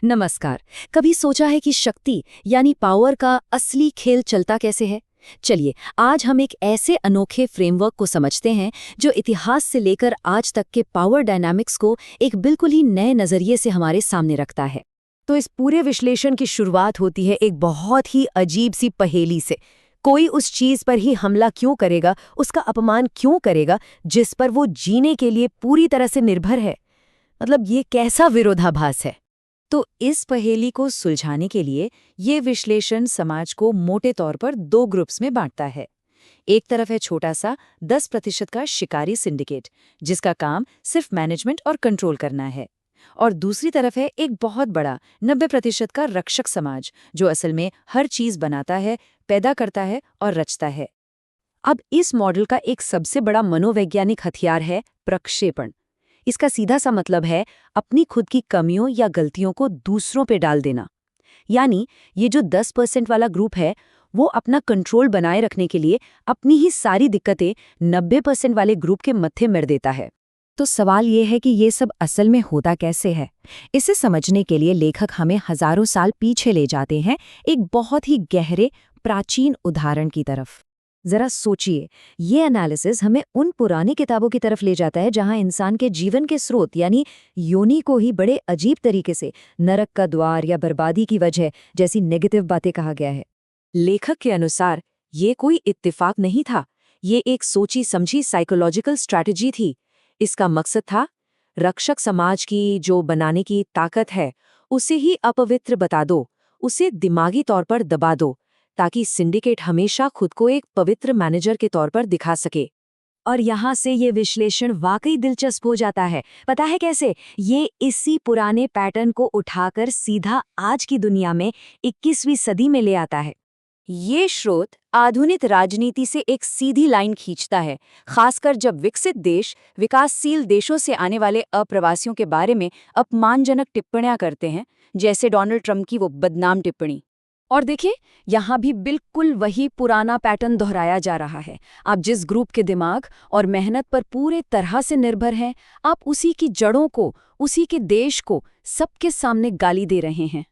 नमस्कार। कभी सोचा है कि शक्ति यानी पावर का असली खेल चलता कैसे है? चलिए, आज हम एक ऐसे अनोखे फ्रेमवर्क को समझते हैं जो इतिहास से लेकर आज तक के पावर डायनामिक्स को एक बिल्कुल ही नए नजरिए से हमारे सामने रखता है। तो इस पूरे विश्लेषण की शुरुआत होती है एक बहुत ही अजीब सी पहेली से। कोई उस चीज पर ही हमला क्यों करेगा, उसका अपमान क्यों करेगा, जिस पर वो जीने के लिए पूरी तरह से निर्भर है? मतलब ये कैसा विरोधाभास है? तो इस पहेली को सुलझाने के लिए ये विश्लेषण समाज को मोटे तौर पर दो ग्रुप्स में बांटता है। एक तरफ है छोटा सा 10% का शिकारी सिंडिकेट, जिसका काम सिर्फ मैनेजमेंट और कंट्रोल करना है, और दूसरी तरफ है एक बहुत बड़ा 90% का रक्षक समाज, जो असल में हर चीज बनाता है, पैदा करता है और रचता है। अब इस मॉडल का एक सबसे बड़ा मनोवैज्ञानिक हथियार है प्रक्षेपण। इसका सीधा सा मतलब है अपनी खुद की कमियों या गलतियों को दूसरों पे डाल देना। यानी ये जो 10% वाला ग्रुप है, वो अपना कंट्रोल बनाए रखने के लिए अपनी ही सारी दिक्कतें 90% वाले ग्रुप के मत्थे मर देता है। तो सवाल ये है कि ये सब असल में होता कैसे है? इसे समझने के लिए लेखक हमें हजारों साल पीछे ले जाते हैं, एक बहुत ही गहरे प्राचीन उदाहरण की तरफ। जरा सोचिए, ये एनालिसिस हमें उन पुरानी किताबों की तरफ ले जाता है जहां इंसान के जीवन के स्रोत यानी योनि को ही बड़े अजीब तरीके से नरक का द्वार या बर्बादी की वजह जैसी नेगेटिव बातें कहा गया है। लेखक के अनुसार ये कोई इत्तेफाक नहीं था, ये एक सोची समझी साइकोलॉजिकल स्ट्रैटेजी थी। इसका मकसद था रक्षक समाज की जो बनाने की ताकत है उसे ही अपवित्र बता दो, उसे दिमागी तौर पर दबा दो, ताकि सिंडिकेट हमेशा खुद को एक पवित्र मैनेजर के तौर पर दिखा सके। और यहाँ से ये विश्लेषण वाकई दिलचस्प हो जाता है। पता है कैसे? ये इसी पुराने पैटर्न को उठाकर सीधा आज की दुनिया में 21वीं सदी में ले आता है। ये स्रोत आधुनिक राजनीति से एक सीधी लाइन खींचता है, खासकर जब विकसित देश विकासशील देशों से आने वाले अप्रवासियों के बारे में अपमानजनक टिप्पणियां करते हैं, जैसे डोनाल्ड ट्रंप की वो बदनाम टिप्पणी। और देखिए, यहाँ भी बिल्कुल वही पुराना पैटर्न दोहराया जा रहा है। आप जिस ग्रुप के दिमाग और मेहनत पर पूरे तरह से निर्भर हैं, आप उसी की जड़ों को, उसी के देश को सबके सामने गाली दे रहे हैं।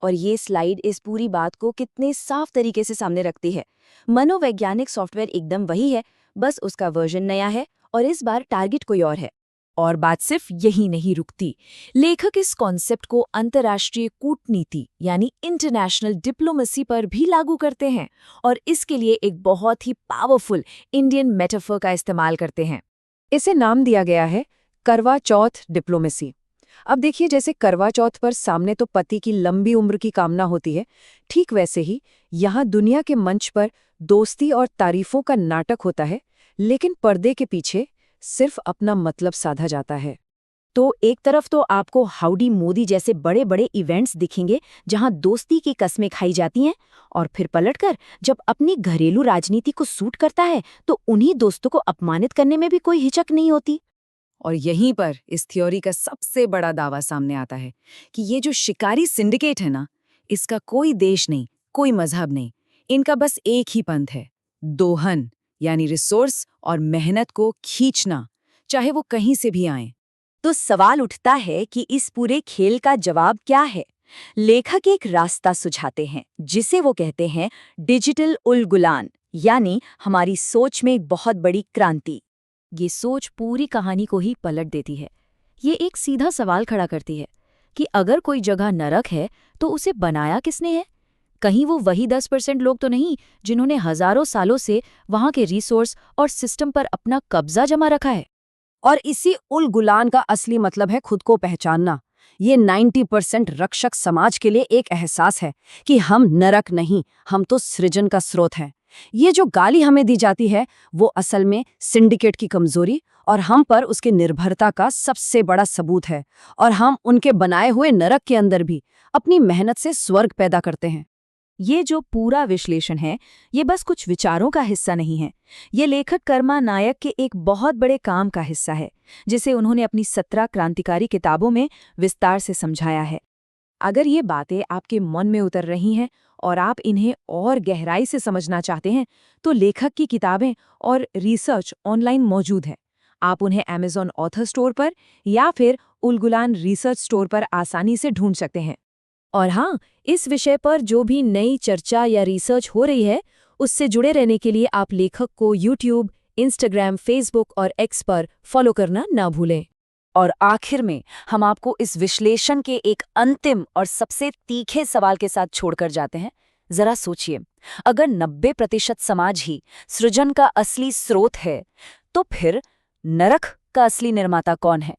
और ये स्लाइड इस पूरी बात को कितने साफ तरीके से सामने रखती है। मनोवैज्ञानिक सॉफ्टवेयर एकदम वही है, बस उसका वर्जन नया है और इस बार टारगेट कोई और है। और बात सिर्फ यही नहीं रुकती। लेखक इस कॉन्सेप्ट को अंतर्राष्ट्रीय कूटनीति यानी इंटरनेशनल डिप्लोमेसी पर भी लागू करते हैं, और इसके लिए एक बहुत ही पावरफुल इंडियन मेटाफर का इस्तेमाल करते हैं। इसे नाम दिया गया है करवा चौथ डिप्लोमेसी। अब देखिए, जैसे करवा चौथ पर सामने तो पति की लंबी उम्र की कामना होती है, ठीक वैसे ही यहाँ दुनिया के मंच पर दोस्ती और तारीफों का नाटक होता है, लेकिन पर्दे के पीछे सिर्फ अपना मतलब साधा जाता है। तो एक तरफ तो आपको हाउडी मोदी जैसे बड़े बड़े इवेंट्स दिखेंगे जहां दोस्ती की कस्में खाई जाती हैं, और फिर पलटकर जब अपनी घरेलू राजनीति को सूट करता है तो उन्हीं दोस्तों को अपमानित करने में भी कोई हिचक नहीं होती। और यहीं पर इस थ्योरी का सबसे बड़ा दावा सामने आता है कि ये जो शिकारी सिंडिकेट है ना, इसका कोई देश नहीं, कोई मजहब नहीं, इनका बस एक ही पंथ है, दोहन यानी रिसोर्स और मेहनत को खींचना, चाहे वो कहीं से भी आए। तो सवाल उठता है कि इस पूरे खेल का जवाब क्या है? लेखक एक रास्ता सुझाते हैं, जिसे वो कहते हैं डिजिटल उलगुलान, यानी हमारी सोच में एक बहुत बड़ी क्रांति। ये सोच पूरी कहानी को ही पलट देती है। ये एक सीधा सवाल खड़ा करती है कि अगर कोई जगह नरक है तो उसे बनाया किसने है? कहीं वो वही 10% लोग तो नहीं जिन्होंने हजारों सालों से वहां के रिसोर्स और सिस्टम पर अपना कब्जा जमा रखा है? और इसी उलगुलान का असली मतलब है खुद को पहचानना। ये 90% रक्षक समाज के लिए एक एहसास है कि हम नरक नहीं, हम तो सृजन का स्रोत हैं। ये जो गाली हमें दी जाती है वो असल में सिंडिकेट की कमजोरी और हम पर उसकी निर्भरता का सबसे बड़ा सबूत है, और हम उनके बनाए हुए नरक के अंदर भी अपनी मेहनत से स्वर्ग पैदा करते हैं। ये जो पूरा विश्लेषण है, ये बस कुछ विचारों का हिस्सा नहीं है। ये लेखक कर्मा नायक के एक बहुत बड़े काम का हिस्सा है, जिसे उन्होंने अपनी 17 क्रांतिकारी किताबों में विस्तार से समझाया है। अगर ये बातें आपके मन में उतर रही हैं और आप इन्हें और गहराई से समझना चाहते हैं, तो लेखक की किताबें और रिसर्च ऑनलाइन मौजूद है। आप उन्हें Amazon ऑथर स्टोर पर या फिर उलगुलान रिसर्च स्टोर पर आसानी से ढूंढ सकते हैं। और हाँ, इस विषय पर जो भी नई चर्चा या रिसर्च हो रही है, उससे जुड़े रहने के लिए आप लेखक को YouTube, Instagram, Facebook और X पर फॉलो करना ना भूलें। और आखिर में हम आपको इस विश्लेषण के एक अंतिम और सबसे तीखे सवाल के साथ छोड़कर जाते हैं। जरा सोचिए, अगर 90% समाज ही सृजन का असली स्रोत है, तो फिर नरक का असली निर्माता कौन है?